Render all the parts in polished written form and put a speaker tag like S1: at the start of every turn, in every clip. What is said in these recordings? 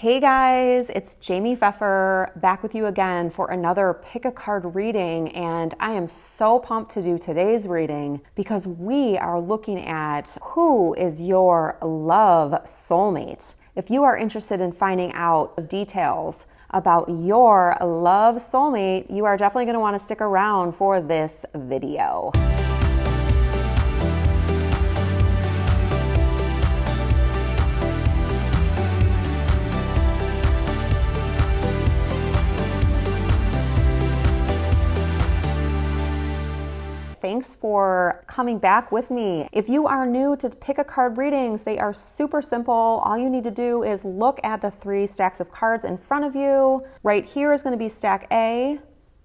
S1: Hey guys, it's Jaime Pfeffer back with you again for another pick a card reading, and I am so pumped to do today's reading because we are looking at who is your love soulmate. If you are interested in finding out details about your love soulmate, you are definitely going to want to stick around for this video. Thanks for coming back with me. If you are new to pick a card readings, they are super simple. All you need to do is look at the 3 stacks of cards in front of you. Right here is going to be stack A,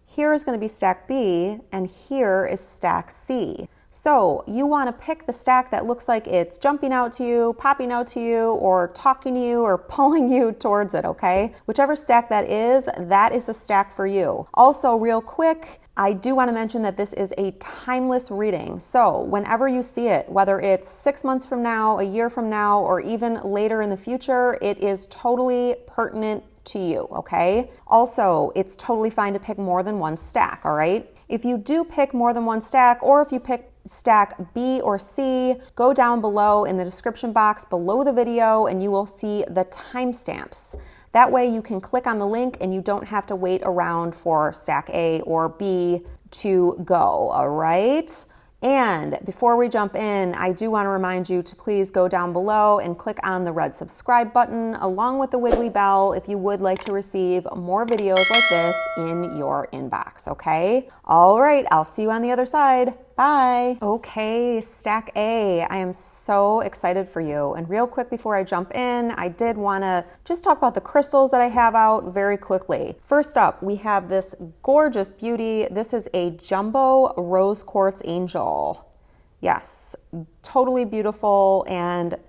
S1: here is going to be stack B, and here is stack C. So you want to pick the stack that looks like it's jumping out to you, popping out to you, or talking to you, or pulling you towards it, okay? Whichever stack that is the stack for you. Also, real quick, I do want to mention that this is a timeless reading. So whenever you see it, whether it's 6 months from now, a year from now, or even later in the future, it is totally pertinent to you, okay? Also, it's totally fine to pick more than one stack, all right? If you do pick more than one stack, or if you pick stack B or C, go down below in the description box below the video and you will see the timestamps. That way you can click on the link and you don't have to wait around for stack A or B to go, all right? And before we jump in, I do want to remind you to please go down below and click on the red subscribe button along with the wiggly bell if you would like to receive more videos like this in your inbox, okay? All right, I'll see you on the other side. Bye. Okay, stack A, I am so excited for you. And real quick before I jump in, I did want to just talk about the crystals that I have out very quickly. First up, we have this gorgeous beauty. This is a jumbo rose quartz angel. Yes, totally beautiful, and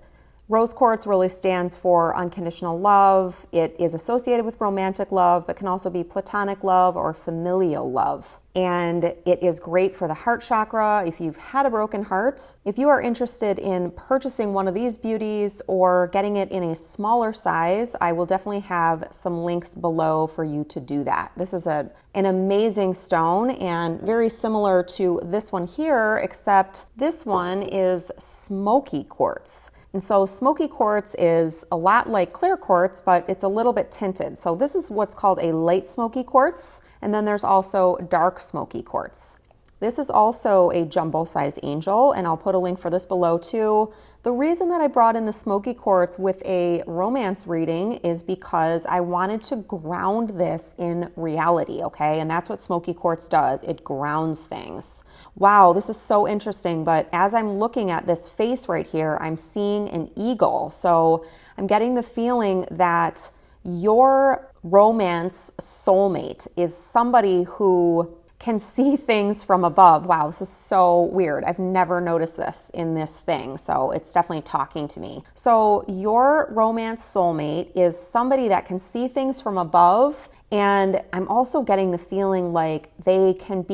S1: rose quartz really stands for unconditional love. It is associated with romantic love, but can also be platonic love or familial love. And it is great for the heart chakra if you've had a broken heart. If you are interested in purchasing one of these beauties or getting it in a smaller size, I will definitely have some links below for you to do that. This is an amazing stone and very similar to this one here, except this one is Smokey quartz. And so Smokey quartz is a lot like clear quartz, but it's a little bit tinted. So this is what's called a light smoky quartz. And then there's also dark smoky quartz. This is also a jumbo size angel, and I'll put a link for this below too. The reason that I brought in the smoky quartz with a romance reading is because I wanted to ground this in reality, okay? And that's what smoky quartz does. It grounds things. Wow, this is so interesting, but as I'm looking at this face right here, I'm seeing an eagle. So I'm getting the feeling that your romance soulmate is somebody who can see things from above. Wow, this is so weird. I've never noticed this in this thing, so it's definitely talking to me. So your romance soulmate is somebody that can see things from above, and I'm also getting the feeling like they can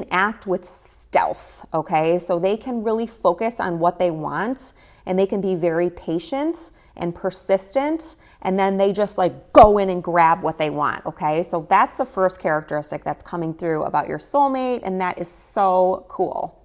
S1: act with stealth, okay? So they can really focus on what they want, and they can be very patient and persistent, and then they just like go in and grab what they want, okay? So that's the first characteristic that's coming through about your soulmate, and that is so cool.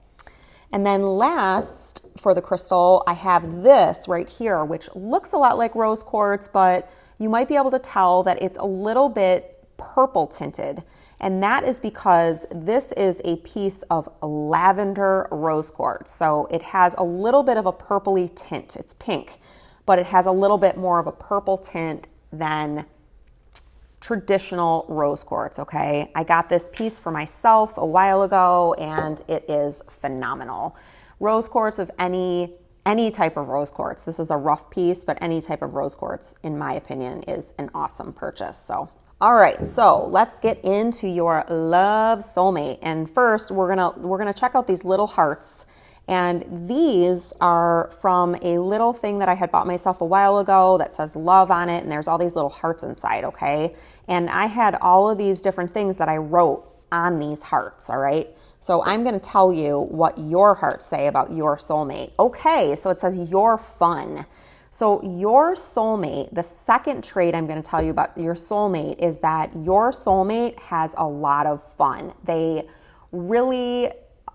S1: And then last for the crystal, I have this right here, which looks a lot like rose quartz, but you might be able to tell that it's a little bit purple tinted. And that is because this is a piece of lavender rose quartz. So it has a little bit of a purpley tint. It's pink, but it has a little bit more of a purple tint than traditional rose quartz, okay? I got this piece for myself a while ago, and it is phenomenal. Rose quartz of any type of rose quartz. This is a rough piece, but any type of rose quartz, in my opinion, is an awesome purchase. So, all right, so let's get into your love soulmate. And first, we're gonna check out these little hearts. And these are from a little thing that I had bought myself a while ago that says love on it, and there's all these little hearts inside, okay? And I had all of these different things that I wrote on these hearts, all right? So I'm gonna tell you what your hearts say about your soulmate. Okay, so it says you're fun. So your soulmate, the second trait I'm going to tell you about your soulmate is that your soulmate has a lot of fun. They really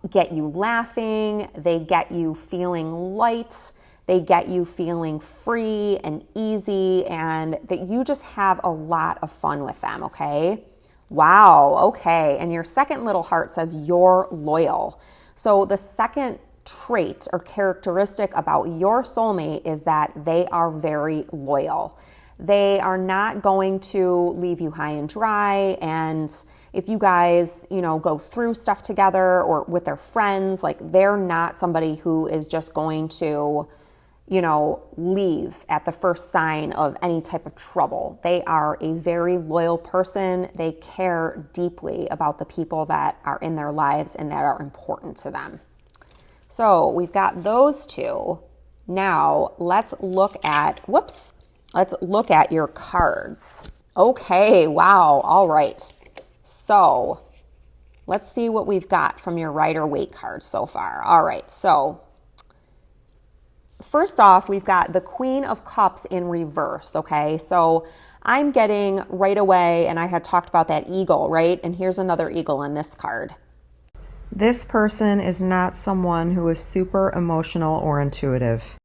S1: get you laughing. They get you feeling light. They get you feeling free and easy, and that you just have a lot of fun with them, okay? Wow, okay. And your second little heart says you're loyal. So the second trait or characteristic about your soulmate is that they are very loyal. They are not going to leave you high and dry. And if you guys, go through stuff together or with their friends, like they're not somebody who is just going to, leave at the first sign of any type of trouble. They are a very loyal person. They care deeply about the people that are in their lives and that are important to them. So we've got those two. Now let's look at your cards. Okay, wow, all right. So let's see what we've got from your Rider-Waite cards so far. All right, so first off, we've got the Queen of Cups in reverse, okay? So I'm getting right away, and I had talked about that eagle, right? And here's another eagle on this card.
S2: This person is not someone who is super emotional or intuitive.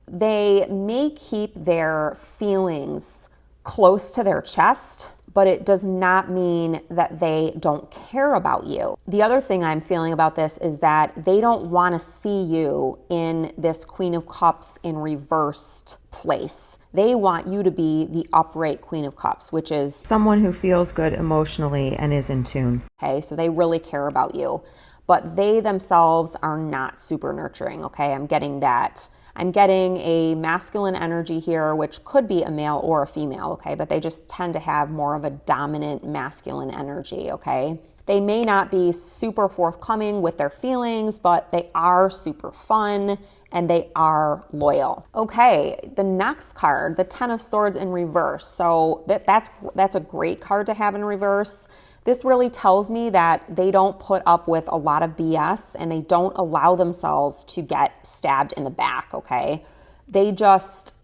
S1: They may keep their feelings close to their chest, but it does not mean that they don't care about you. The other thing I'm feeling about this is that they don't want to see you in this Queen of Cups in reversed place. They want you to be the upright Queen of Cups, which is
S2: someone who feels good emotionally and is in tune.
S1: Okay, so they really care about you, but they themselves are not super nurturing, okay? I'm getting that. I'm getting a masculine energy here, which could be a male or a female, okay? But they just tend to have more of a dominant masculine energy, okay? They may not be super forthcoming with their feelings, but they are super fun and they are loyal. Okay, the next card, the Ten of Swords in reverse. So that's a great card to have in reverse. This really tells me that they don't put up with a lot of BS and they don't allow themselves to get stabbed in the back, okay?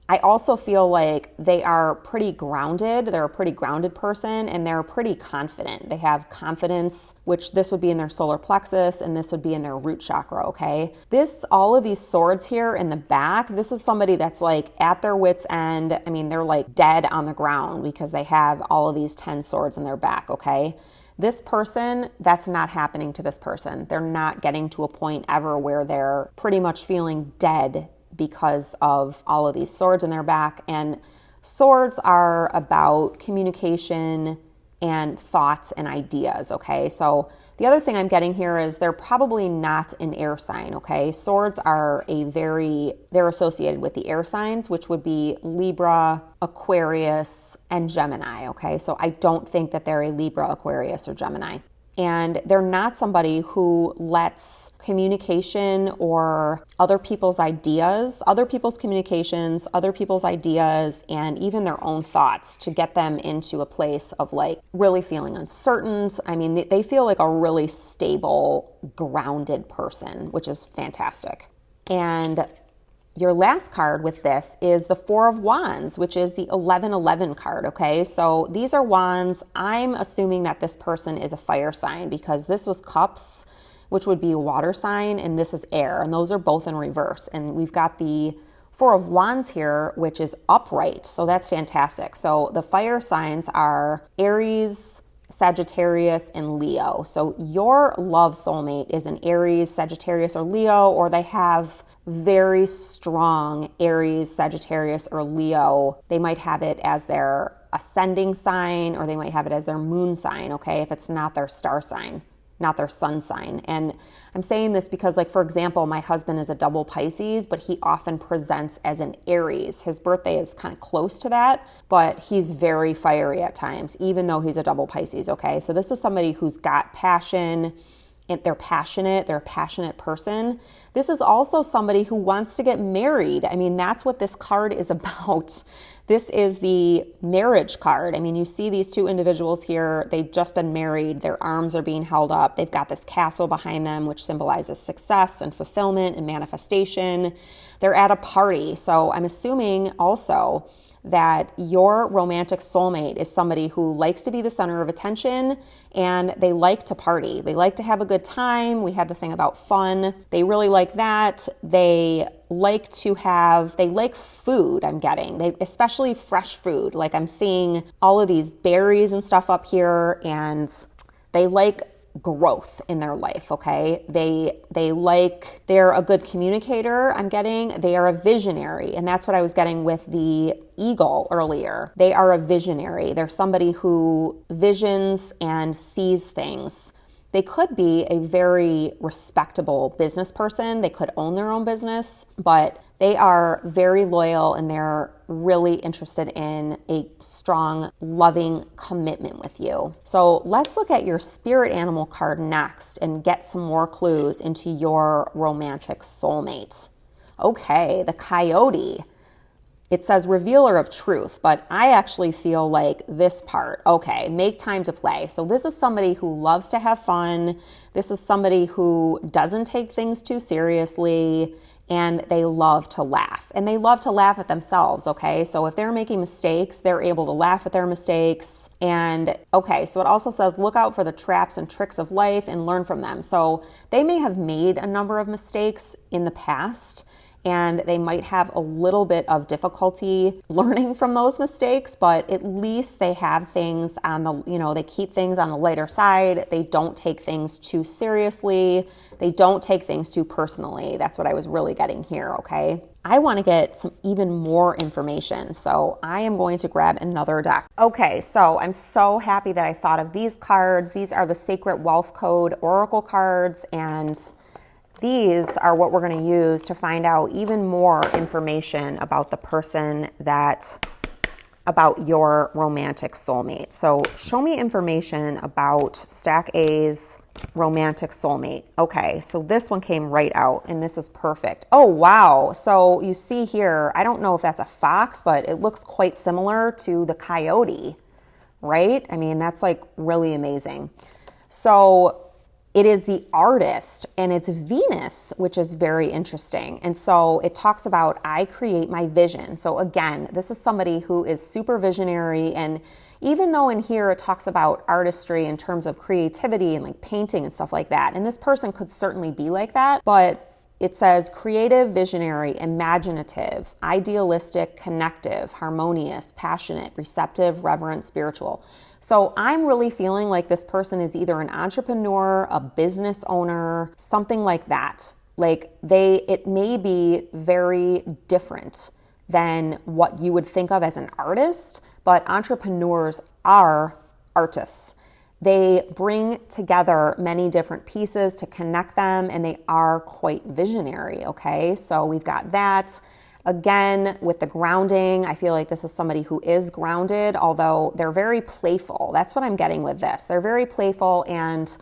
S1: I also feel like they are pretty grounded. They're a pretty grounded person and they're pretty confident. They have confidence, which this would be in their solar plexus and this would be in their root chakra, okay? All of these swords here in the back, this is somebody that's like at their wit's end. I mean, they're like dead on the ground because they have all of these 10 swords in their back, okay? This person, that's not happening to this person. They're not getting to a point ever where they're pretty much feeling dead because of all of these swords in their back. And swords are about communication and thoughts and ideas, okay? So the other thing I'm getting here is they're probably not an air sign, okay? Swords are they're associated with the air signs, which would be Libra, Aquarius, and Gemini, okay? So I don't think that they're a Libra, Aquarius, or Gemini. And they're not somebody who lets communication or other people's ideas, other people's communications, other people's ideas, and even their own thoughts to get them into a place of like really feeling uncertain. I mean, they feel like a really stable, grounded person, which is fantastic. And your last card with this is the Four of Wands, which is the 1111 card, okay? So these are wands. I'm assuming that this person is a fire sign because this was cups, which would be a water sign, and this is air, and those are both in reverse. And we've got the Four of Wands here, which is upright, so that's fantastic. So the fire signs are Aries, Sagittarius, and Leo. So your love soulmate is an Aries, Sagittarius, or Leo, or they have very strong Aries, Sagittarius, or Leo. They might have it as their ascending sign, or they might have it as their moon sign, okay, if it's not their star sign, not their sun sign. And I'm saying this because, like, for example, my husband is a double Pisces, but he often presents as an Aries. His birthday is kind of close to that, but he's very fiery at times, even though he's a double Pisces, okay? So this is somebody who's got passion they're passionate, they're a passionate person. This is also somebody who wants to get married. I mean, that's what this card is about. This is the marriage card. I mean, you see these two individuals here, they've just been married, their arms are being held up, they've got this castle behind them, which symbolizes success and fulfillment and manifestation. They're at a party, so I'm assuming also that your romantic soulmate is somebody who likes to be the center of attention and they like to party. They like to have a good time. We had the thing about fun. They really like that. They like food, I'm getting. Especially fresh food. Like I'm seeing all of these berries and stuff up here, and they like growth in their life, okay? They're a good communicator, I'm getting. They are a visionary, and that's what I was getting with the eagle earlier. They are a visionary. They're somebody who visions and sees things. They could be a very respectable business person. They could own their own business, but they are very loyal and they're really interested in a strong, loving commitment with you. So let's look at your spirit animal card next and get some more clues into your romantic soulmate. Okay, the coyote. It says revealer of truth, but I actually feel like this part, okay, make time to play. So this is somebody who loves to have fun. This is somebody who doesn't take things too seriously, and they love to laugh. And they love to laugh at themselves, okay? So if they're making mistakes, they're able to laugh at their mistakes. And okay, so it also says look out for the traps and tricks of life and learn from them. So they may have made a number of mistakes in the past, and they might have a little bit of difficulty learning from those mistakes, but at least they have things on the, they keep things on the lighter side. They don't take things too seriously. They don't take things too personally. That's what I was really getting here, okay? I want to get some even more information, so I am going to grab another deck. Okay, so I'm so happy that I thought of these cards. These are the Sacred Wealth Code Oracle cards, and these are what we're going to use to find out even more information about the person about your romantic soulmate. So show me information about Stack A's romantic soulmate. Okay, so this one came right out, and this is perfect. Oh, wow. So you see here, I don't know if that's a fox, but it looks quite similar to the coyote, right? I mean, that's like really amazing. So it is the artist, and it's Venus, which is very interesting. And so it talks about, I create my vision. So again, this is somebody who is super visionary. And even though in here it talks about artistry in terms of creativity and like painting and stuff like that, and this person could certainly be like that, but it says creative, visionary, imaginative, idealistic, connective, harmonious, passionate, receptive, reverent, spiritual. So I'm really feeling like this person is either an entrepreneur, a business owner, something like that. Like it may be very different than what you would think of as an artist, but entrepreneurs are artists. They bring together many different pieces to connect them, and they are quite visionary, okay? So we've got that. Again, with the grounding, I feel like this is somebody who is grounded, although they're very playful. That's what I'm getting with this. They're very playful, and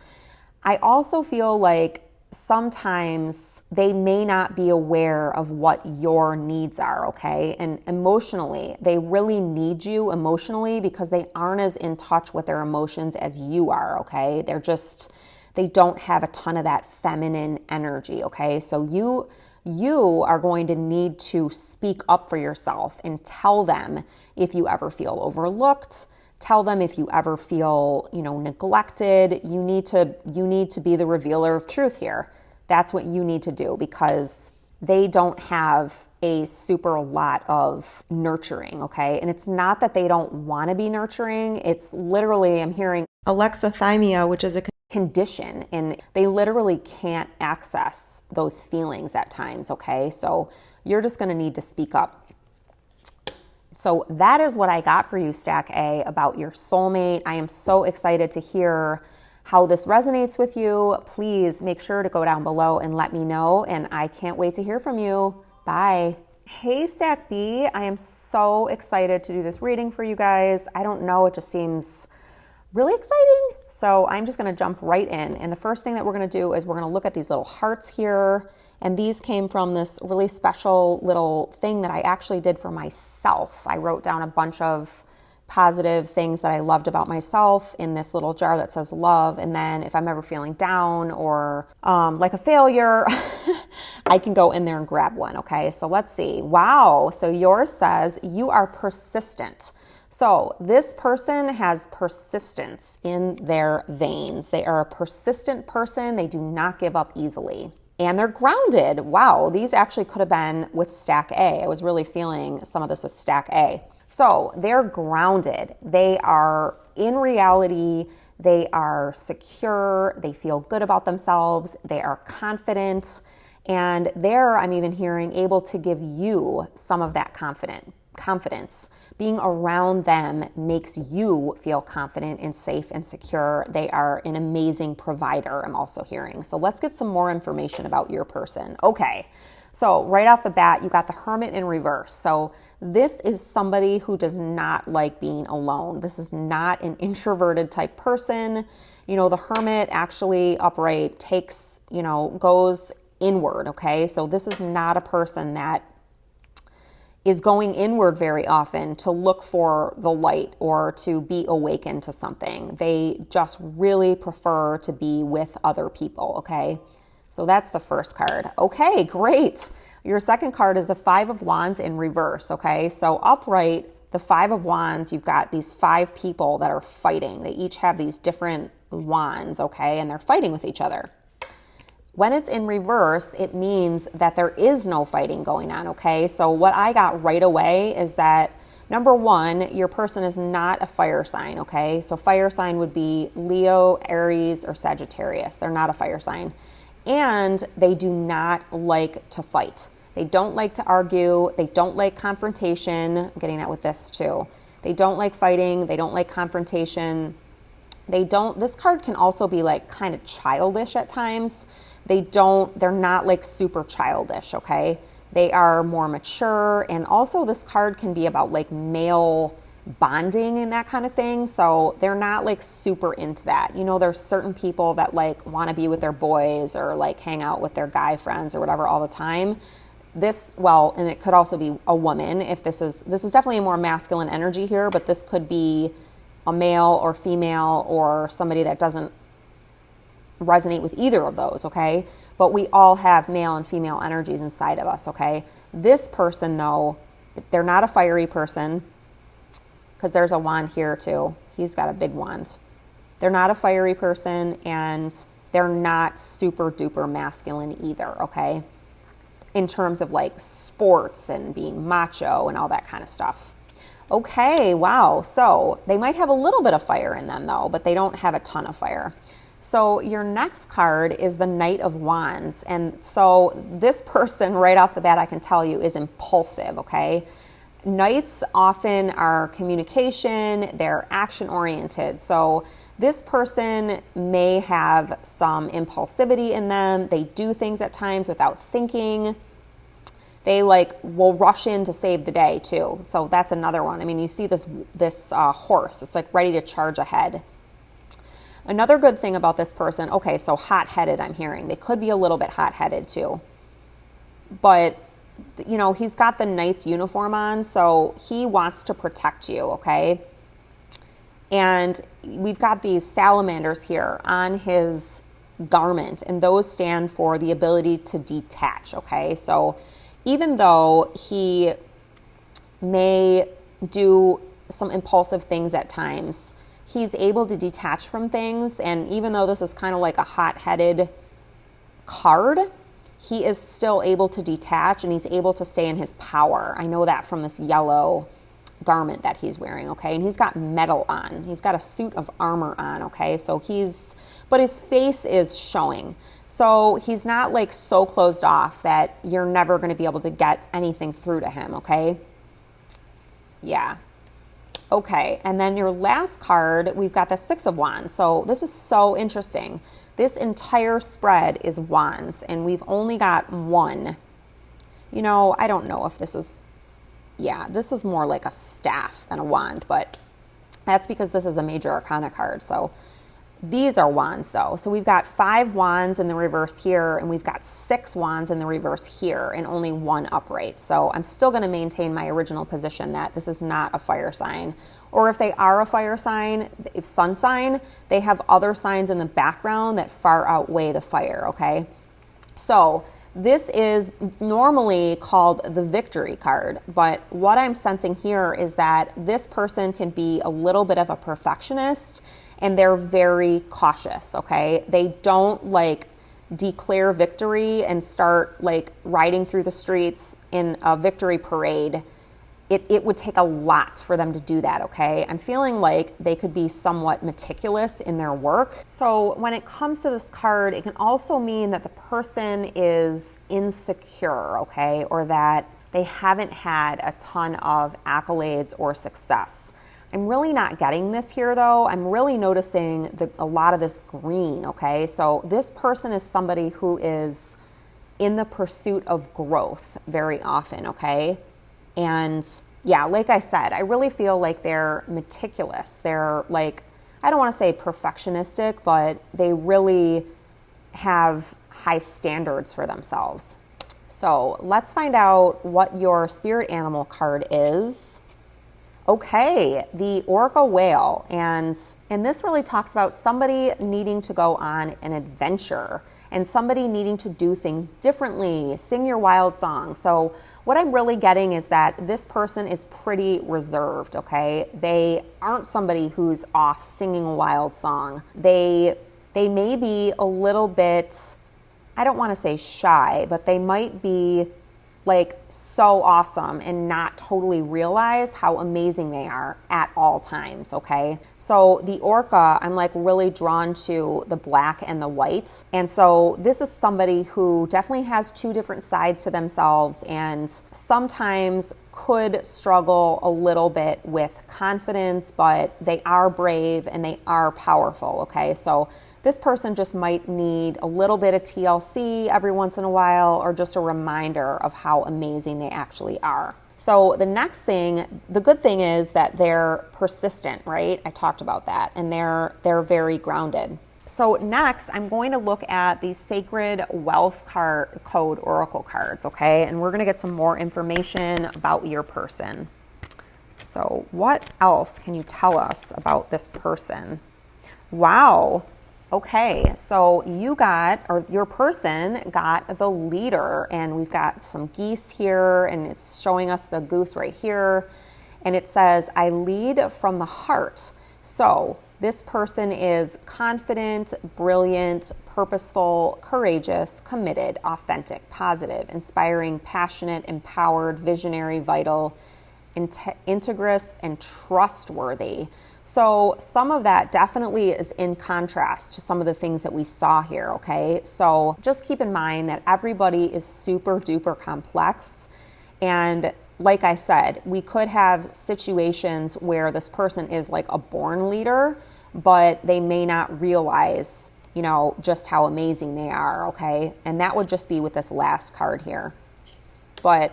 S1: I also feel like sometimes they may not be aware of what your needs are, okay? And emotionally, they really need you emotionally because they aren't as in touch with their emotions as you are, okay? They don't have a ton of that feminine energy, okay? So you are going to need to speak up for yourself and tell them if you ever feel overlooked. Tell them if you ever feel, neglected. You need to be the revealer of truth here. That's what you need to do because they don't have a super lot of nurturing, okay? And it's not that they don't want to be nurturing. It's literally, I'm hearing
S2: alexithymia, which is a
S1: condition, and they literally can't access those feelings at times, okay? So you're just going to need to speak up. So that is what I got for you, Stack A, about your soulmate. I am so excited to hear how this resonates with you. Please make sure to go down below and let me know, and I can't wait to hear from you. Bye. Hey, Stack B. I am so excited to do this reading for you guys. I don't know, it just seems really exciting. So I'm just going to jump right in. And the first thing that we're going to do is we're going to look at these little hearts here. And these came from this really special little thing that I actually did for myself. I wrote down a bunch of positive things that I loved about myself in this little jar that says love. And then if I'm ever feeling down or like a failure, I can go in there and grab one. Okay, so let's see. Wow. So yours says you are persistent. So this person has persistence in their veins. They are a persistent person. They do not give up easily. And they're grounded. Wow, these actually could have been with stack A. I was really feeling some of this with stack A. So they're grounded. They are in reality. They are secure. They feel good about themselves. They are confident. And they're, I'm even hearing, able to give you some of that confidence. Being around them makes you feel confident and safe and secure. They are an amazing provider, I'm also hearing. So let's get some more information about your person. Okay, so right off the bat, you got the Hermit in reverse. So this is somebody who does not like being alone. This is not an introverted type person. You know, the Hermit actually upright takes, goes inward, okay? So this is not a person that is going inward very often to look for the light or to be awakened to something. They just really prefer to be with other people, okay? So that's the first card. Okay, great. Your second card is the Five of Wands in reverse, okay? So upright, the Five of Wands, you've got these 5 people that are fighting. They each have these different wands, okay? And they're fighting with each other. When it's in reverse, it means that there is no fighting going on, okay? So what I got right away is that, number one, your person is not a fire sign, okay? So fire sign would be Leo, Aries, or Sagittarius. They're not a fire sign. And they do not like to fight. They don't like to argue. They don't like confrontation. I'm getting that with this too. They don't like fighting. They don't like confrontation. This card can also be like kind of childish at times. They're not like super childish, okay? They are more mature. And also this card can be about like male bonding and that kind of thing. So they're not like super into that. There's certain people that like want to be with their boys or like hang out with their guy friends or whatever all the time. And it could also be a woman. If this is definitely a more masculine energy here, but this could be a male or female or somebody that doesn't resonate with either of those, okay? But we all have male and female energies inside of us, okay? This person, though, they're not a fiery person, because there's a wand here too. He's got a big wand. They're not a fiery person, and they're not super duper masculine either, okay? In terms of like sports and being macho and all that kind of stuff. Okay, wow. So they might have a little bit of fire in them though, but they don't have a ton of fire. So your next card is the Knight of Wands. And so this person right off the bat, I can tell you, is impulsive, okay? Knights often are communication, they're action oriented. So this person may have some impulsivity in them. They do things at times without thinking. They will rush in to save the day too. So that's another one. I mean, you see this horse, it's like ready to charge ahead. Another good thing about this person, okay, so hot-headed I'm hearing. They could be a little bit hot-headed too. But, he's got the knight's uniform on, so he wants to protect you, okay? And we've got these salamanders here on his garment, and those stand for the ability to detach, okay? So even though he may do some impulsive things at times, he's able to detach from things. And even though this is kind of like a hot-headed card, he is still able to detach and he's able to stay in his power. I know that from this yellow garment that he's wearing, okay? And he's got metal on. He's got a suit of armor on, okay? So but his face is showing. So he's not like so closed off that you're never going to be able to get anything through to him, okay? Yeah. Okay, and then your last card, we've got the Six of Wands. So this is so interesting. This entire spread is wands, and we've only got one. I don't know if this is, this is more like a staff than a wand, but that's because this is a major arcana card. So These are wands though. So we've got 5 wands in the reverse here, and we've got 6 wands in the reverse here, and only 1 upright. So I'm still going to maintain my original position that this is not a fire sign. Or if they are a fire sign, if sun sign, they have other signs in the background that far outweigh the fire, okay? So this is normally called the victory card, but what I'm sensing here is that this person can be a little bit of a perfectionist, and they're very cautious, okay? They don't like declare victory and start like riding through the streets in a victory parade. It would take a lot for them to do that, okay? I'm feeling like they could be somewhat meticulous in their work. So when it comes to this card, it can also mean that the person is insecure, okay? Or that they haven't had a ton of accolades or success. I'm really not getting this here though. I'm really noticing a lot of this green, okay? So this person is somebody who is in the pursuit of growth very often, okay? And yeah, like I said, I really feel like they're meticulous. They're like, I don't want to say perfectionistic, but they really have high standards for themselves. So let's find out what your spirit animal card is. Okay, the orca whale. And this really talks about somebody needing to go on an adventure and somebody needing to do things differently, sing your wild song. So what I'm really getting is that this person is pretty reserved, okay? They aren't somebody who's off singing a wild song. They may be a little bit, I don't want to say shy, but they might be like so awesome and not totally realize how amazing they are at all times, okay? So the orca, I'm like really drawn to the black and the white. And so this is somebody who definitely has 2 different sides to themselves and sometimes could struggle a little bit with confidence, but they are brave and they are powerful, okay? So this person just might need a little bit of TLC every once in a while, or just a reminder of how amazing they actually are. So the next thing, the good thing is that they're persistent, right? I talked about that, and they're very grounded. So next, I'm going to look at the Sacred Wealth Code Oracle cards, okay? And we're gonna get some more information about your person. So what else can you tell us about this person? Wow. Okay, so your person got the Leader, and we've got some geese here, and it's showing us the goose right here, and it says, I lead from the heart. So this person is confident, brilliant, purposeful, courageous, committed, authentic, positive, inspiring, passionate, empowered, visionary, vital, integrous, and trustworthy. So some of that definitely is in contrast to some of the things that we saw here, okay? So just keep in mind that everybody is super duper complex. And like I said, we could have situations where this person is like a born leader, but they may not realize, just how amazing they are, okay? And that would just be with this last card here. But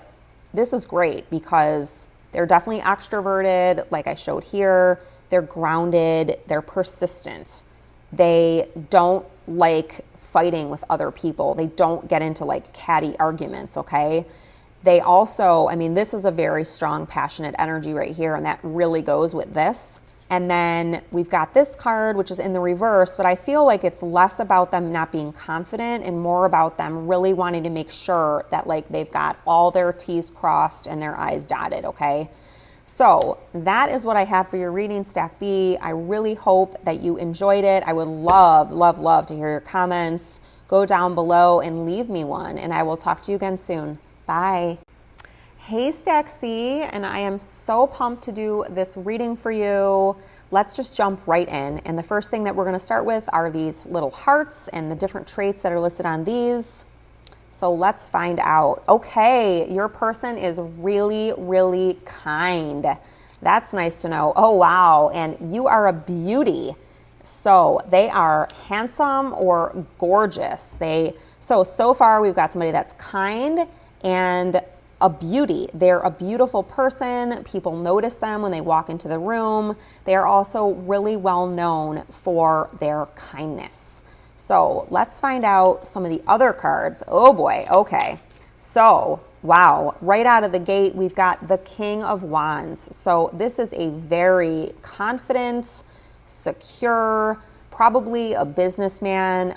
S1: this is great because they're definitely extroverted, like I showed here. They're grounded, they're persistent. They don't like fighting with other people. They don't get into like catty arguments, okay? They also, this is a very strong, passionate energy right here, and that really goes with this. And then we've got this card, which is in the reverse, but I feel like it's less about them not being confident and more about them really wanting to make sure that like they've got all their T's crossed and their I's dotted, okay? So that is what I have for your reading, Stack B. I really hope that you enjoyed it. I would love, love, love to hear your comments. Go down below and leave me one, and I will talk to you again soon. Bye. Hey, Stack C, and I am so pumped to do this reading for you. Let's just jump right in. And the first thing that we're going to start with are these little hearts and the different traits that are listed on these. So let's find out. Okay, your person is really, really kind. That's nice to know. Oh, wow. And you are a beauty. So they are handsome or gorgeous. So far we've got somebody that's kind and a beauty. They're a beautiful person. People notice them when they walk into the room. They are also really well known for their kindness. So let's find out some of the other cards. Oh boy, okay. So, wow, right out of the gate, we've got the King of Wands. So this is a very confident, secure, probably a businessman,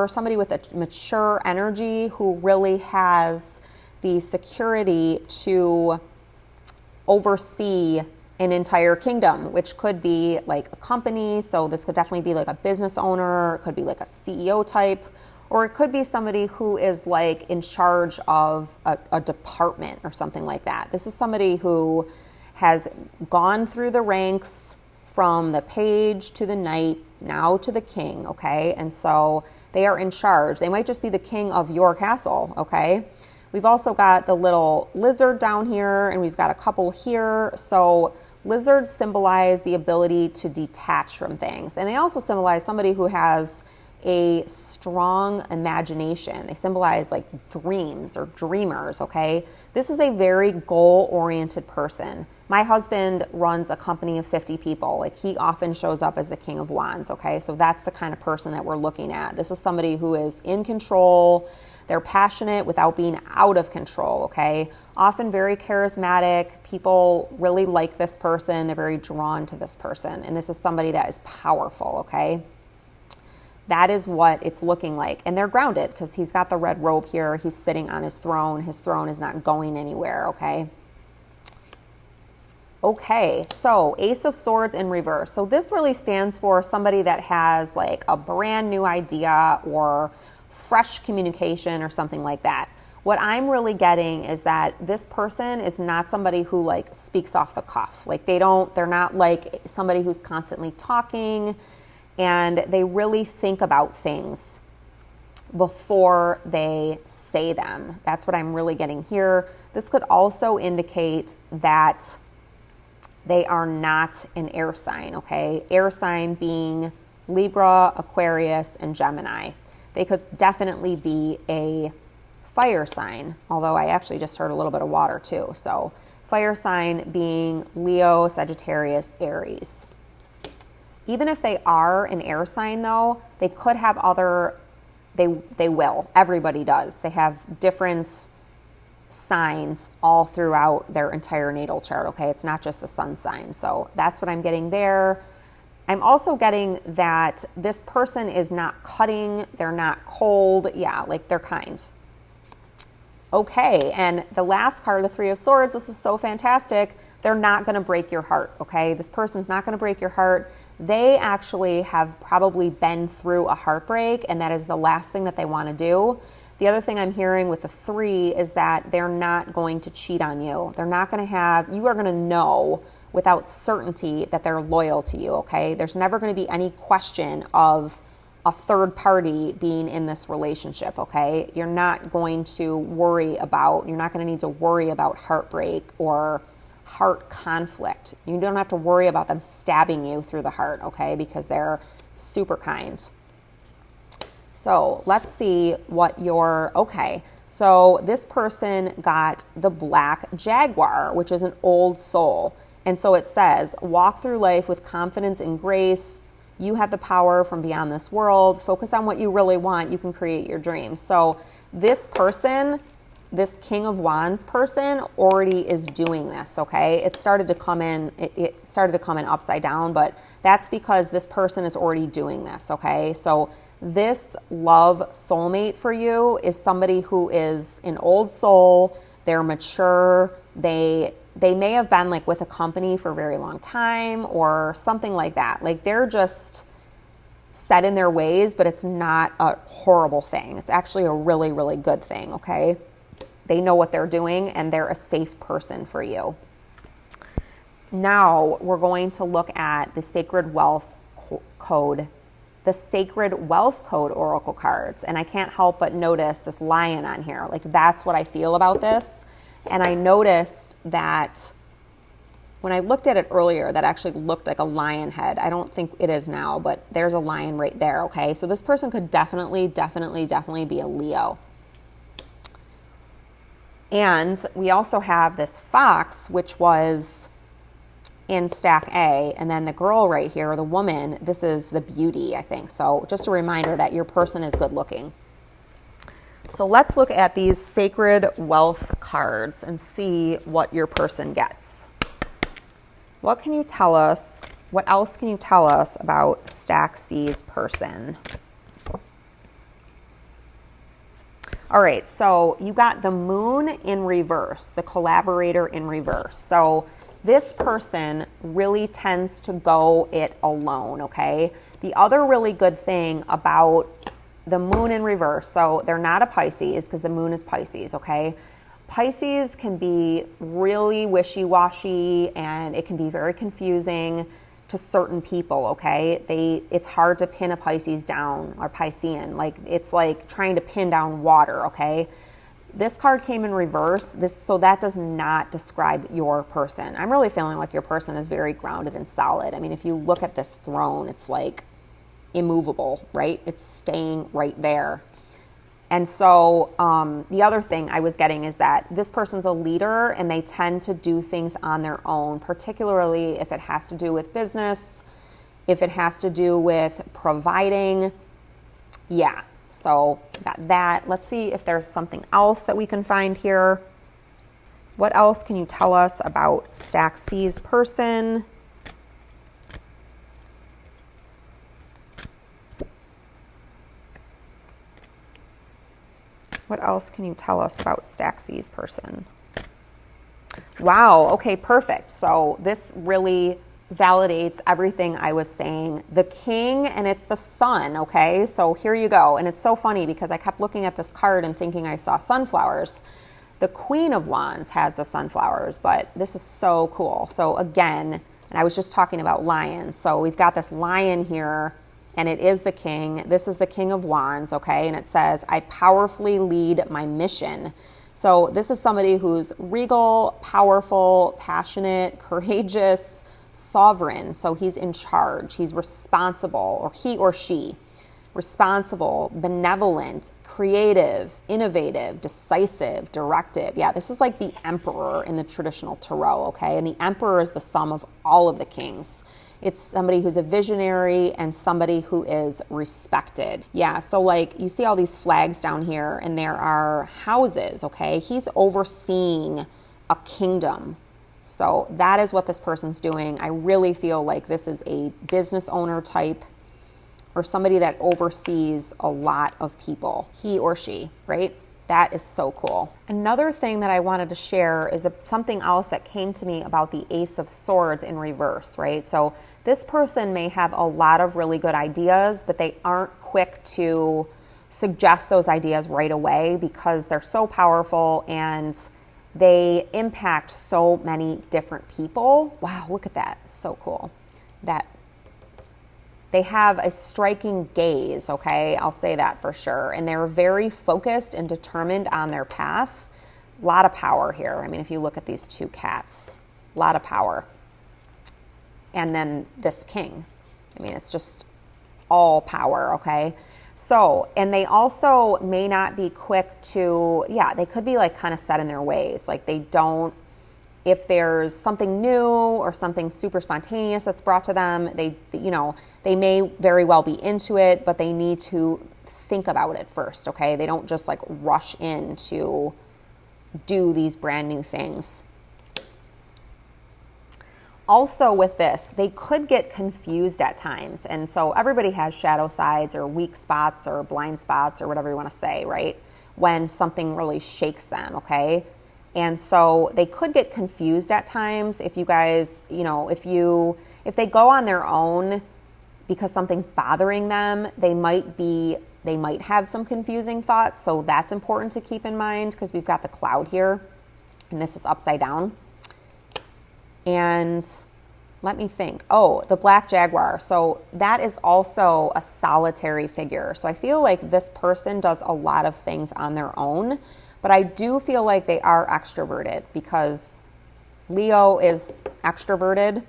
S1: somebody with a mature energy who really has the security to oversee an entire kingdom, which could be like a company. So this could definitely be like a business owner, it could be like a CEO type, or it could be somebody who is like in charge of a department or something like that. This is somebody who has gone through the ranks from the page to the knight, now to the king, okay? And so they are in charge. They might just be the king of your castle, okay? We've also got the little lizard down here, and we've got a couple here. So lizards symbolize the ability to detach from things. And they also symbolize somebody who has a strong imagination. They symbolize like dreams or dreamers, okay? This is a very goal-oriented person. My husband runs a company of 50 people. Like he often shows up as the King of Wands, okay? So that's the kind of person that we're looking at. This is somebody who is in control. They're passionate without being out of control, okay? Often very charismatic. People really like this person. They're very drawn to this person. And this is somebody that is powerful, okay? That is what it's looking like. And they're grounded because he's got the red robe here. He's sitting on his throne. His throne is not going anywhere, okay? Okay, so Ace of Swords in reverse. So this really stands for somebody that has like a brand new idea or fresh communication or something like that. What I'm really getting is that this person is not somebody who like speaks off the cuff. Like they're not like somebody who's constantly talking, and they really think about things before they say them. That's what I'm really getting here. This could also indicate that they are not an air sign, okay? Air sign being Libra, Aquarius, and Gemini. They could definitely be a fire sign, although I actually just heard a little bit of water too. So fire sign being Leo, Sagittarius, Aries. Even if they are an air sign though, they could have they will. Everybody does. They have different signs all throughout their entire natal chart, okay? It's not just the sun sign. So that's what I'm getting there. I'm also getting that this person is not cutting, they're not cold. Yeah, like they're kind. Okay, and the last card, the Three of Swords, this is so fantastic. They're not going to break your heart, okay? This person's not going to break your heart. They actually have probably been through a heartbreak, and that is the last thing that they want to do. The other thing I'm hearing with the 3 is that they're not going to cheat on you. They're not going to you are going to know without certainty that they're loyal to you, okay? There's never going to be any question of a third party being in this relationship, okay? You're not going to need to worry about heartbreak or heart conflict. You don't have to worry about them stabbing you through the heart, okay? Because they're super kind. So let's see okay. So this person got the Black Jaguar, which is an old soul. And so it says, walk through life with confidence and grace. You have the power from beyond this world. Focus on what you really want. You can create your dreams. So this person, this King of Wands person already is doing this, okay? It started to come in upside down, but that's because this person is already doing this, okay? So this love soulmate for you is somebody who is an old soul. They're mature. They may have been like with a company for a very long time or something like that. Like they're just set in their ways, but it's not a horrible thing. It's actually a really, really good thing, okay? They know what they're doing and they're a safe person for you. Now we're going to look at the Sacred Wealth Code, the Sacred Wealth Code Oracle cards. And I can't help but notice this lion on here. Like that's what I feel about this. And I noticed that when I looked at it earlier, that actually looked like a lion head. I don't think it is now, but there's a lion right there, okay? So this person could definitely be a Leo. And we also have this fox, which was in stack A, and then the girl right here, the woman, this is the beauty, I think. So just a reminder that your person is good looking. So let's look at these sacred wealth cards and see what your person gets. What can you tell us? What else can you tell us about stack C's person? All right, so you got the moon in reverse, the collaborator in reverse. So this person really tends to go it alone, okay? The other really good thing about the moon in reverse, so they're not a Pisces because the moon is Pisces, okay? Pisces can be really wishy-washy and it can be very confusing to certain people, okay? It's hard to pin a Pisces down, or Piscean. Like, it's like trying to pin down water, okay? This card came in reverse, so that does not describe your person. I'm really feeling like your person is very grounded and solid. I mean, if you look at this throne, it's like immovable, right? It's staying right there. And so the other thing I was getting is that this person's a leader and they tend to do things on their own, particularly if it has to do with business, if it has to do with providing. Yeah, so got that. Let's see if there's something else that we can find here. What else can you tell us about stack C's person? What else can you tell us about stack C's person? Wow, okay, perfect. So this really validates everything I was saying. The king, and it's the sun, okay? So here you go. And it's so funny because I kept looking at this card and thinking I saw sunflowers. The Queen of Wands has the sunflowers, but this is so cool. So again, and I was just talking about lions. So we've got this lion here, and it is the king. This is the King of Wands, okay? And it says, I powerfully lead my mission. So this is somebody who's regal, powerful, passionate, courageous, sovereign. So he's in charge. He's responsible, or he or she. Responsible, benevolent, creative, innovative, decisive, directive. Yeah, this is like the emperor in the traditional tarot, okay? And the emperor is the sum of all of the kings. It's somebody who's a visionary and somebody who is respected. Yeah, so like you see all these flags down here and there are houses, okay? He's overseeing a kingdom. So that is what this person's doing. I really feel like this is a business owner type or somebody that oversees a lot of people, he or she, right? That is so cool. Another thing that I wanted to share is something else that came to me about the Ace of Swords in reverse, right? So this person may have a lot of really good ideas, but they aren't quick to suggest those ideas right away because they're so powerful and they impact so many different people. Wow, look at that. So cool. That they have a striking gaze, okay? I'll say that for sure. And they're very focused and determined on their path. A lot of power here. I mean, if you look at these two cats, a lot of power. And then this king. I mean, it's just all power, okay? So, and they also may not be quick to, yeah, they could be like kind of set in their ways. Like they don't, if there's something new or something super spontaneous that's brought to them, they may very well be into it, but they need to think about it first, okay? They don't just like rush in to do these brand new things. Also with this, they could get confused at times. And so everybody has shadow sides or weak spots or blind spots or whatever you want to say, right? When something really shakes them, okay? And so they could get confused at times if you guys, if they go on their own because something's bothering them, they might have some confusing thoughts. So that's important to keep in mind because we've got the cloud here and this is upside down. And let me think. Oh, the black jaguar. So that is also a solitary figure. So I feel like this person does a lot of things on their own, but I do feel like they are extroverted because Leo is extroverted.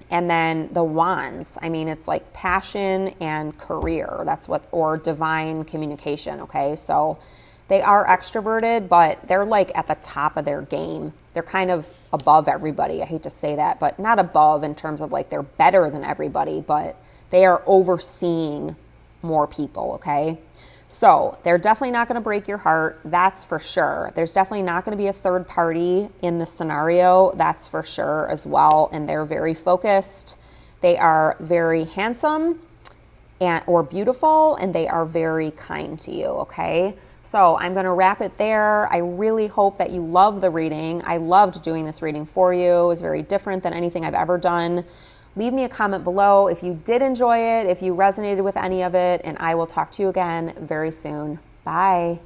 S1: And then the wands, I mean, it's like passion and career. That's what, or divine communication, okay? So They are extroverted, but they're like at the top of their game. They're kind of above everybody. I hate to say that, but not above in terms of like they're better than everybody, but they are overseeing more people, okay? So they're definitely not going to break your heart. That's for sure. There's definitely not going to be a third party in the scenario. That's for sure as well. And they're very focused. They are very handsome or beautiful, and they are very kind to you, okay? So I'm going to wrap it there. I really hope that you love the reading. I loved doing this reading for you. It was very different than anything I've ever done. Leave me a comment below if you did enjoy it, if you resonated with any of it, and I will talk to you again very soon. Bye.